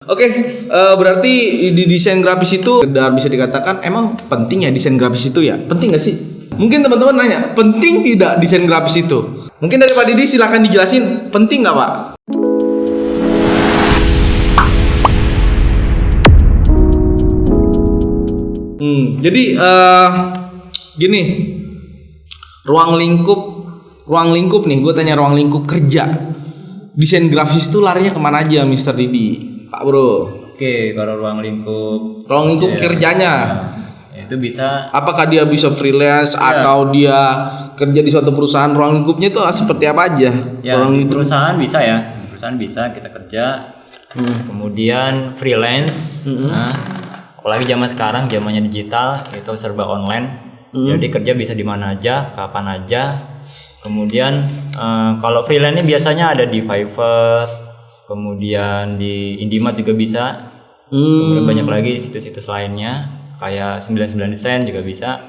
Oke, berarti di desain grafis itu bisa dikatakan emang penting ya desain grafis itu ya? Penting gak sih? Mungkin teman-teman nanya, penting tidak desain grafis itu? Mungkin dari Pak Didi silahkan dijelasin, penting nggak Pak? Jadi gini, ruang lingkup nih, gue tanya ruang lingkup kerja. Desain grafis itu larinya kemana aja, Mister Didi? Pak Bro. Oke, kalau ruang lingkup kerjanya itu bisa. Apakah dia bisa freelance atau dia kerja di suatu perusahaan? Ruang lingkupnya itu seperti apa aja? Ya, di perusahaan bisa ya. Di perusahaan bisa kita kerja. Kemudian freelance. Nah, apalagi zaman sekarang zamannya digital, itu serba online. Jadi kerja bisa di mana aja, kapan aja. Kemudian kalau freelance ini biasanya ada di Fiverr. Kemudian di Indimat juga bisa. Kemudian banyak lagi situs-situs lainnya kayak 99 Design juga bisa.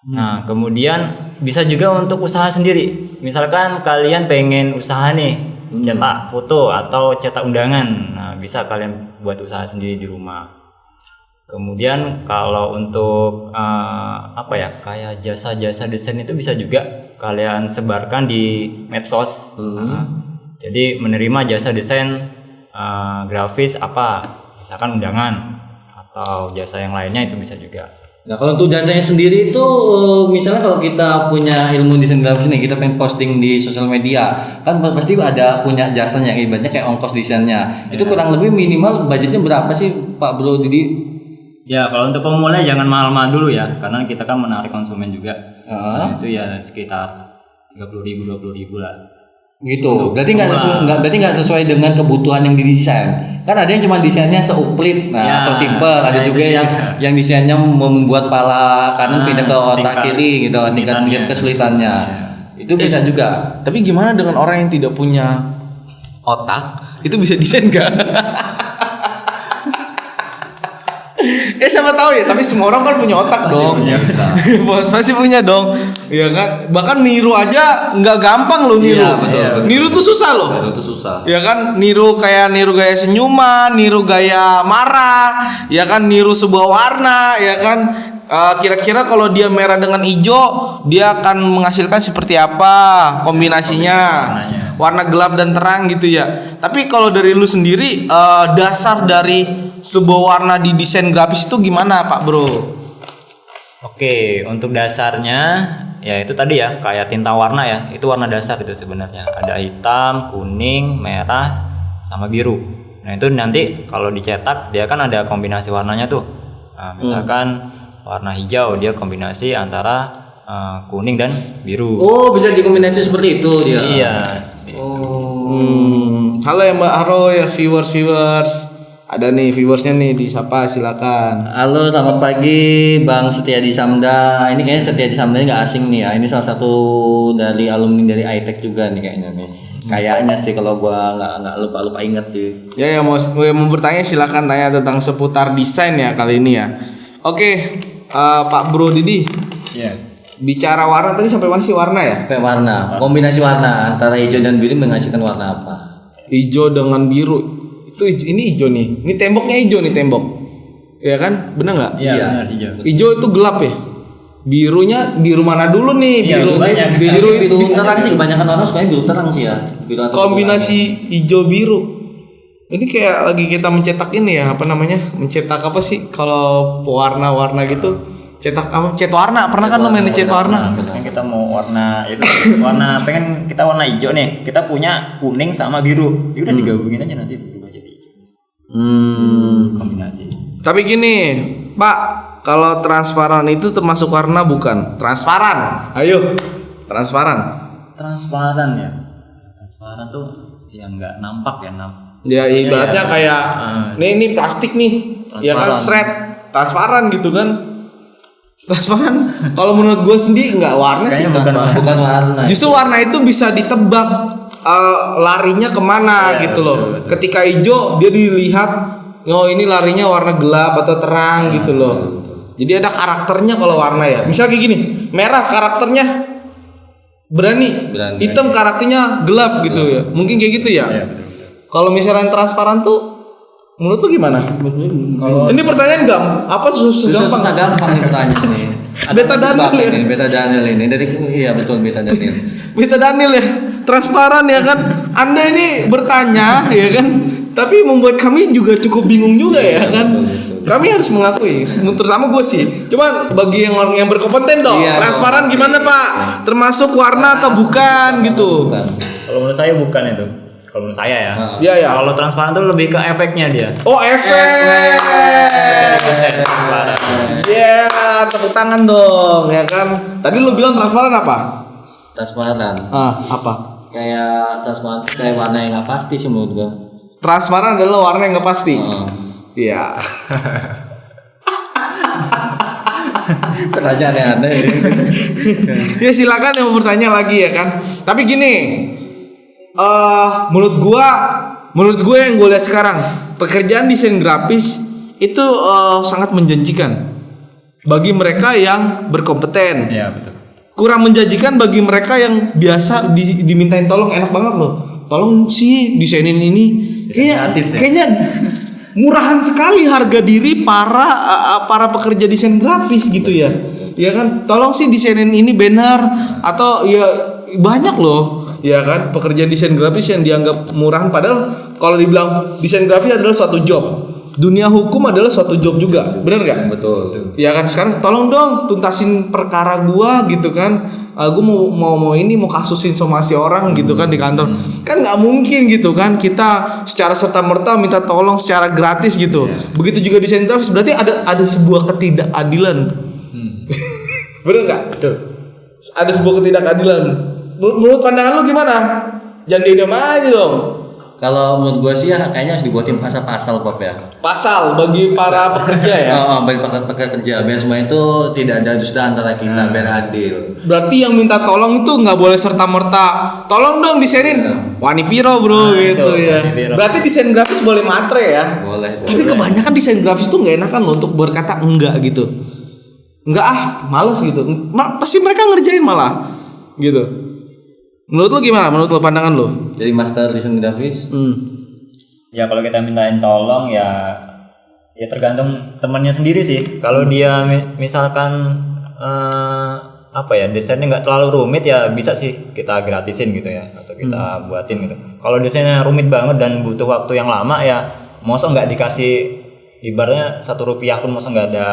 Nah, kemudian bisa juga untuk usaha sendiri. Misalkan kalian pengen usaha nih, cetak foto atau cetak undangan. Nah, bisa kalian buat usaha sendiri di rumah. Kemudian kalau untuk kayak jasa-jasa desain itu bisa juga kalian sebarkan di medsos. Jadi menerima jasa desain grafis misalkan undangan atau jasa yang lainnya itu bisa juga. Nah, kalau untuk jasanya sendiri itu misalnya kalau kita punya ilmu desain grafis nih, kita pengen posting di sosial media, kan pasti ada punya jasanya, ibaratnya kayak ongkos desainnya. Itu kurang lebih minimal budgetnya berapa sih Pak Bro Didi? Ya, kalau untuk pemula jangan mahal-mahal dulu ya, karena kita kan menarik konsumen juga. Nah, itu ya sekitar 30.000 20.000 lah. Gitu. Berarti nggak sesuai dengan kebutuhan yang didesain. Kan ada yang cuma desainnya seuplit, atau simple. Ada juga yang desainnya membuat pala kanan pindah ke otak kiri gitu, tingkat kesulitannya. Itu bisa juga. Tapi gimana dengan orang yang tidak punya otak? Itu bisa desain nggak? Siapa tahu ya, tapi semua orang kan punya otak dong. Pasti punya dong. Ya kan? Bahkan niru aja nggak gampang loh niru. Iya, betul. Niru tuh susah loh. Itu susah. Ya kan? Niru gaya senyuman, niru gaya marah, ya kan? Niru sebuah warna, ya kan? Kira-kira kalau dia merah dengan hijau, dia akan menghasilkan seperti apa kombinasinya? Warna gelap dan terang gitu ya. Tapi kalau dari lu sendiri, dasar dari sebuah warna di desain grafis itu gimana Pak Bro? Oke, untuk dasarnya ya itu tadi ya, kayak tinta warna ya, itu warna dasar itu sebenarnya. Ada hitam, kuning, merah, sama biru. Nah itu nanti kalau dicetak dia kan ada kombinasi warnanya tuh. Nah, misalkan warna hijau dia kombinasi antara kuning dan biru. Oh, bisa dikombinasi seperti itu dia. Iya. Halo ya Mbak Haro ya viewers. Ada nih viewersnya nih, disapa silakan. Halo, selamat pagi Bang Setiadi Samda. Ini kayaknya Setiadi Samda nggak asing nih ya. Ini salah satu dari alumni dari iTech juga nih kayaknya nih. Kayaknya sih kalau gua nggak lupa ingat sih. Ya mau bertanya silakan tanya tentang seputar desain ya kali ini ya. Oke, Pak Bro Didi. Iya. Bicara warna tadi sampai mana sih warna ya? Kayak warna, kombinasi warna antara hijau dan biru menghasilkan warna apa? Hijau dengan biru. Ini hijau nih. Ini temboknya hijau nih tembok. Ya kan? Bener nggak? Iya, benar hijau. Hijau itu gelap ya. Birunya biru mana dulu nih? Biru terang sih, kebanyakan orang sukanya biru terang sih ya. Biru atau kombinasi hijau biru. Ini kayak lagi kita mencetak ini ya, apa namanya? Mencetak apa sih kalau warna-warna gitu? Cetak apa? Cat warna. Pernah kan lo main cat warna? Misalnya kita mau warna itu pengen kita warna hijau nih. Kita punya kuning sama biru. Ya udah digabungin aja nanti berubah jadi hijau. Kombinasi. Tapi gini, Pak, kalau transparan itu termasuk warna bukan? Transparan. Ayo. Transparan Ya. Transparan tuh yang nggak nampak ya Ya ibaratnya kayak ini plastik nih. Ya kan shred transparan gitu kan. Transparan. Kalau menurut gue sendiri nggak warna sih. bukan warna. Justru warna itu bisa ditebak larinya kemana gitu loh. Betul. Ketika hijau dia dilihat, oh ini larinya warna gelap atau terang gitu loh. Jadi ada karakternya kalau warna ya. Misal kayak gini, merah karakternya berani. Hitam karakternya gelap gitu ya. Mungkin kayak gitu ya. Kalau misalnya transparan tuh Menurut lu gimana? Ini pertanyaan segampang. Susah gampang nih pertanyaan nih. Beta Daniel ya? Beta Daniel ini dari iya betul Beta Daniel. Beta Daniel ya, transparan ya kan. Anda ini bertanya ya kan, tapi membuat kami juga cukup bingung juga ya kan. Kami harus mengakui, terutama gue sih. Coba bagi yang orang yang berkompeten dong, Iya, transparan gimana Pak? Termasuk warna atau bukan gitu? Kalau menurut saya bukan itu. Kalau menurut saya ya. Iya ya. Kalau transparan tuh lebih ke efeknya dia. Oh efek. Transparan. Ya tepuk tangan dong ya kan. Tadi lu bilang transparan apa? Transparan. Apa? Kayak transparan tuh kayak warna yang nggak pasti sih menurut gua. Transparan adalah warna yang nggak pasti. Iya. Pertanyaan aneh. Ya silakan yang mau bertanya lagi ya kan. Tapi gini, menurut gue yang gue lihat sekarang pekerjaan desain grafis itu sangat menjanjikan bagi mereka yang berkompeten. Iya betul. Kurang menjanjikan bagi mereka yang biasa dimintain tolong. Enak banget loh. Tolong sih desainin ini. Kayaknya murahan sekali harga diri para pekerja desain grafis gitu ya. Ya kan, tolong sih desainin ini banner atau ya banyak loh. Ya kan, pekerja desain grafis yang dianggap murahan padahal kalau dibilang desain grafis adalah suatu job. Dunia hukum adalah suatu job juga. Bener gak? Betul. Ya kan, sekarang tolong dong tuntasin perkara gua gitu kan. Gue mau kasusin somasi orang gitu kan di kantor. Kan nggak mungkin gitu kan kita secara serta merta minta tolong secara gratis gitu. Begitu juga desain grafis, berarti ada sebuah ketidakadilan. Bener nggak? Betul. Ada sebuah ketidakadilan. Menurut pandangan lu gimana? Jangan diam aja dong. Kalau menurut gua sih ya kayaknya harus dibuatin pasal Pop ya. Pasal bagi para pekerja ya. Bagi para pekerja biar semua itu tidak ada dusta antara kita, biar adil. Berarti yang minta tolong itu nggak boleh serta merta. Tolong dong desainin. Wani piro bro gitu ya. Berarti desain grafis boleh matre ya. Boleh. Tapi kebanyakan desain grafis tuh nggak enakan loh untuk berkata enggak gitu. Enggak males gitu. Pasti mereka ngerjain malah gitu. Menurut lu gimana? Menurut lu pandangan lu? Jadi master desain grafis. Ya kalau kita mintain tolong ya tergantung temannya sendiri sih. Kalau dia misalkan desainnya nggak terlalu rumit ya bisa sih kita gratisin gitu ya atau kita buatin gitu. Kalau desainnya rumit banget dan butuh waktu yang lama ya masa nggak dikasih ibaratnya Rp1 pun masa nggak ada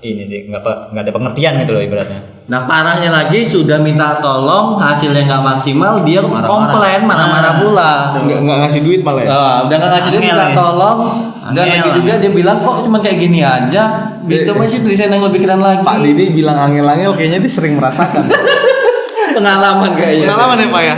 ini sih nggak ada pengertian gitu loh ibaratnya. Nah parahnya lagi sudah minta tolong hasilnya nggak maksimal dia komplain marah-marah pula. Nggak ngasih duit malah ya? Udah nggak ngasih duit minta tolong dan lagi juga dia bilang kok cuma kayak gini aja. Gitu masih desain yang lebih keren lagi. Pak Didi bilang angel-angel kayaknya dia sering merasakan. Pengalaman kayaknya. Pengalaman ya Pak ya?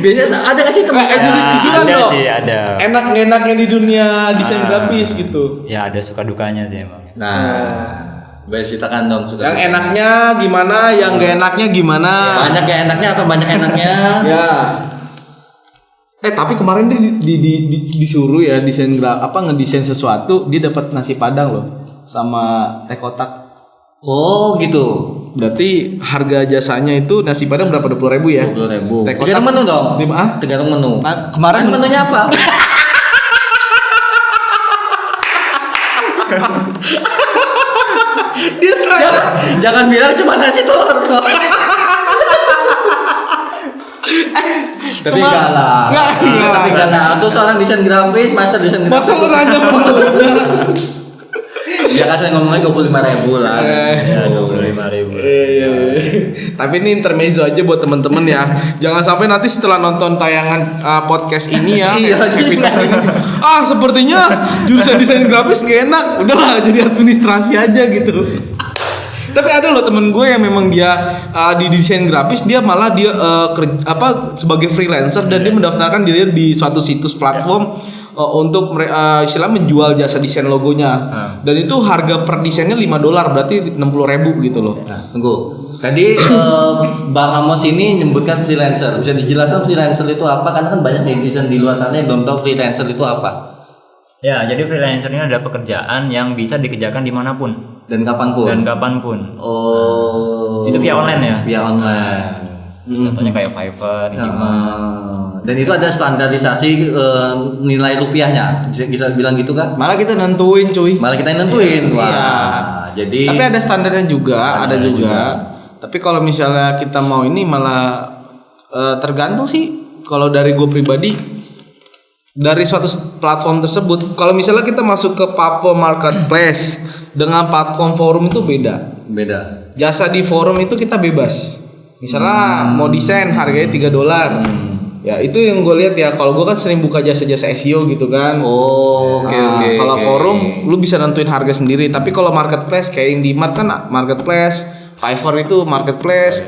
Biasanya ada nggak sih teman jujuran ada dong. sih ada. Enak-enaknya di dunia desain grafis gitu. Ya ada suka dukanya sih emang. Nah. Ceritakan dong sudah. Yang enaknya gimana, yang gak enaknya gimana? Banyak yang enaknya atau banyak enaknya? Ya. Tapi kemarin dia disuruh ya ngedesain sesuatu, dia dapat nasi padang loh sama teh kotak. Oh gitu. Berarti harga jasanya itu nasi padang berapa? 20.000 ya? 20.000. Teh kotak Tergantung menu dong. Tergantung menu. Kemarin menunya apa? dia jangan bilang cuma nasi telur. Tapi enggak lah. Tapi enggak lah. Untuk seorang desain grafis, master desain grafis. Masa lu nanya mulu. Ya kan saya ngomongnya 25.000 lah. Ya 25.000. Iya. Tapi ini intermezzo aja buat teman-teman ya. Jangan sampai nanti setelah nonton tayangan podcast ini ya. Sepertinya jurusan desain grafis gak enak. Udahlah jadi administrasi aja gitu. Tapi ada loh temen gue yang memang dia di desain grafis dia malah dia sebagai freelancer dan dia mendaftarkan diri di suatu situs platform untuk istilah menjual jasa desain logonya. Dan itu harga per desainnya $5 berarti 60.000 gitu loh. Nah, tunggu. Tadi Bang Amos ini menyebutkan freelancer. Bisa dijelaskan freelancer itu apa? Karena kan banyak netizen di luar sana yang belum tahu freelancer itu apa. Ya, jadi freelancer ini ada pekerjaan yang bisa dikerjakan dimanapun dan kapanpun. Oh. Itu via online ya? Via online. Contohnya kayak Fiverr, Dan itu ada standarisasi nilai rupiahnya. Bisa bilang gitu kan? Malah kita nentuin cuy. Malah kita yang nentuin. Wah. Iya. Jadi Tapi ada standarnya juga, ada juga. Tapi kalau misalnya kita mau ini malah tergantung sih. Kalau dari gue pribadi, dari suatu platform tersebut, kalau misalnya kita masuk ke platform marketplace dengan platform forum itu beda. Jasa di forum itu kita bebas. Misalnya mau desain harganya $3. Ya itu yang gue lihat ya. Kalau gue kan sering buka jasa-jasa SEO gitu kan. Oke. Kalau forum lu bisa nentuin harga sendiri. Tapi kalau marketplace kayak Indimart kan marketplace, Fiverr itu marketplace.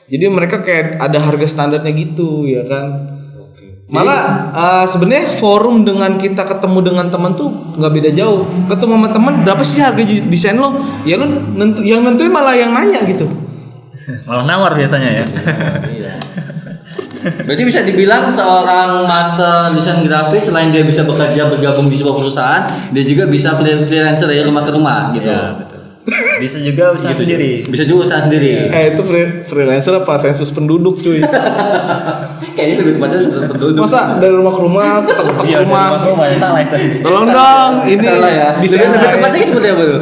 Jadi mereka kayak ada harga standarnya gitu ya kan. Malah sebenarnya forum dengan kita ketemu dengan teman tuh nggak beda jauh. Ketemu sama teman berapa sih harga desain lo? Ya lu yang nentuin malah yang nanya gitu. Malah nawar biasanya ya. Iya. Berarti bisa dibilang seorang master desain grafis selain dia bisa bekerja bergabung di sebuah perusahaan, dia juga bisa freelancer dari rumah ke rumah gitu. Iya, betul. Bisa juga usaha sendiri. Bisa juga usaha sendiri. Itu freelancer apa sensus penduduk cuy? Kayaknya lebih tepatnya sensus penduduk. Masa dari rumah ke rumah, ketok-ketok Iya, rumah. rumah ya salah itu. Tolong dong, ini Salah ya. desain Lebih saya. tepatnya seperti apa tuh?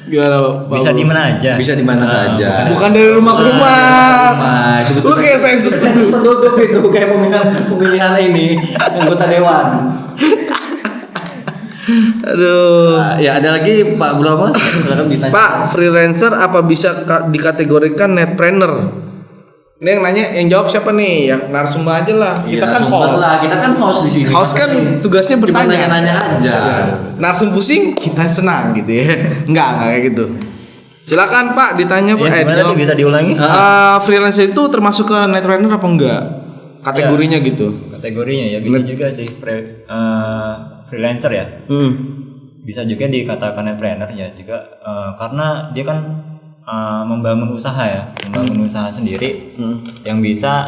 Gimana Pak? Bisa di mana aja. Bisa di mana saja. Bukan dari rumah ke rumah. Itu Lu kayak sensus penduduk itu kayak pemilihan ini anggota dewan. Aduh. Ya ada lagi Pak Bro, silakan ditanya. Pak, freelancer apa bisa dikategorikan netpreneur? Ini yang nanya, yang jawab siapa nih? Yang narsumber aja lah. Kita kan host. Lah, kita kan host di sini. Host kan tugasnya Cuma bertanya. nanya-nanya aja. Narsum pusing, kita senang gitu ya. Enggak kayak gitu. Silakan Pak, ditanya Pak. Ya, gimana Jawab. tadi bisa diulangi? Freelancer itu termasuk ke netpreneur apa enggak? Kategorinya gitu. Kategorinya ya bisa juga sih freelancer ya. Bisa juga dikatakan netpreneur ya juga karena dia kan membangun usaha ya, membangun usaha sendiri yang bisa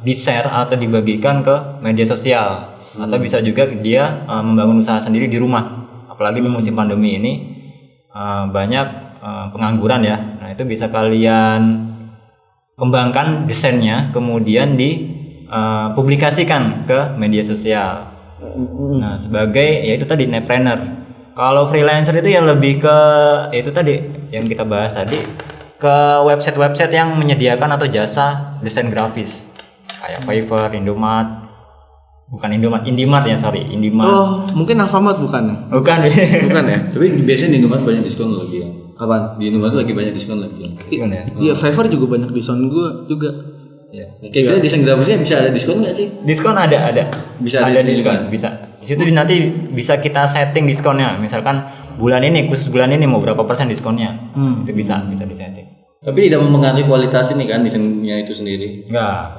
di-share atau dibagikan ke media sosial atau bisa juga dia membangun usaha sendiri di rumah. Apalagi di musim pandemi ini banyak pengangguran ya. Nah, itu bisa kalian kembangkan desainnya kemudian dipublikasikan ke media sosial. Nah, sebagai ya itu tadi netpreneur. Kalau freelancer itu ya lebih ke ya itu tadi yang kita bahas tadi, ke website-website yang menyediakan atau jasa desain grafis kayak Fiverr, Indomart. Bukan Indimart ya, sorry, Indimart. Oh, mungkin Alfamart bukan ya? Bukan. Bukan ya? Tapi biasanya di Indomaret banyak diskon lagi ya. Apaan? Di Indomaret lagi banyak diskon lagi. Diskon ya. Iya, Fiverr juga banyak diskon gua juga. Iya. Kira-kira desain grafisnya bisa ada diskon nggak sih? Diskon ada. Bisa ada ada diskon, bisa. Di situ nanti bisa kita setting diskonnya. Misalkan bulan ini khusus bulan ini mau berapa persen diskonnya. Itu bisa disetting. Tapi tidak mempengaruhi kualitas ini kan desainnya itu sendiri. Enggak.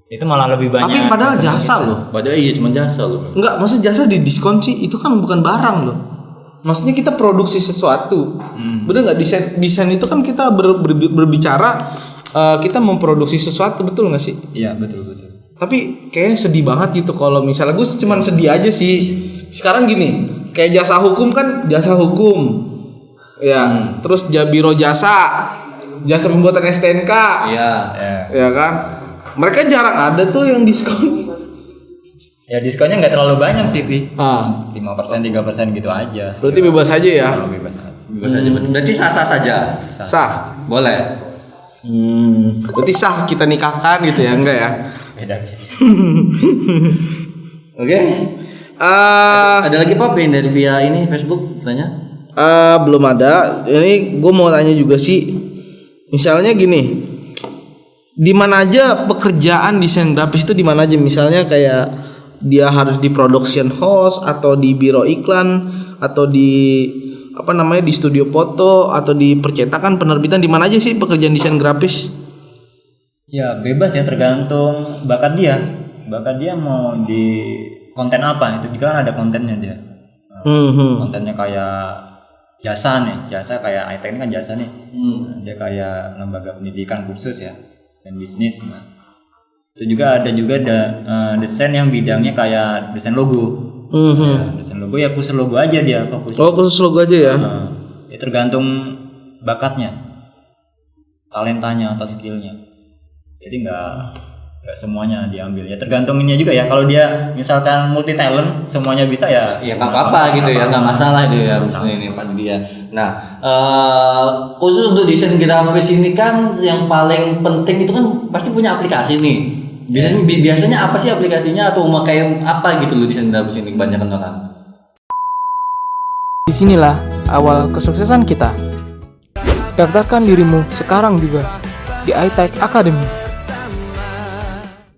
Itu malah lebih banyak. Tapi padahal jasa loh. Padahal iya cuma jasa loh. Enggak, maksud jasa di diskon sih, itu kan bukan barang loh. Maksudnya kita produksi sesuatu. Bener nggak, desain itu kan kita berbicara kita memproduksi sesuatu, betul nggak sih? Iya, betul. Tapi kayak sedih banget gitu kalau misalnya gue cuman sedih aja sih. Sekarang gini, kayak jasa hukum kan jasa hukum. Ya, terus biro jasa pembuatan STNK. Iya. Ya kan? Mereka jarang ada tuh yang diskon. Ya diskonnya nggak terlalu banyak sih, Pi. 5%, 3% gitu aja. Berarti bebas aja ya. Kalau bebas aja. Berarti sah-sah saja. Sah. Boleh. Berarti sah kita nikahkan gitu ya, enggak ya? Beda. Oke. Ada lagi Pak yang dari via ini Facebook tanya? Belum ada. Ini gue mau tanya juga sih. Misalnya gini, di mana aja pekerjaan desain grafis itu di mana aja? Misalnya kayak dia harus di production house atau di biro iklan atau di di studio foto atau di percetakan penerbitan, di mana aja sih pekerjaan desain grafis? Ya bebas ya, tergantung bakat dia. Bakat dia mau di konten apa, itu juga kan ada kontennya dia. Kontennya kayak jasa kayak iTech ini kan jasa nih. Dia kayak lembaga pendidikan kursus ya dan bisnis. Nah, itu juga ada desain yang bidangnya kayak desain logo. Ya, desain logo ya khusus logo aja dia fokus. Oh, khusus logo aja ya? Ya tergantung bakatnya, talentanya atau skillnya. Jadi nggak nggak semuanya diambil ya, tergantung ininya juga ya. Kalau dia misalkan multi talent semuanya bisa ya nggak apa-apa gitu ya, nggak masalah itu ya ini Pak dia. Nah khusus untuk desain grafis ini kan yang paling penting itu kan pasti punya aplikasi nih. Biasanya apa sih aplikasinya atau memakai apa gitu loh desain grafis ini kebanyakan orang? Disinilah awal kesuksesan kita. Daftarkan dirimu sekarang juga di iTech Academy.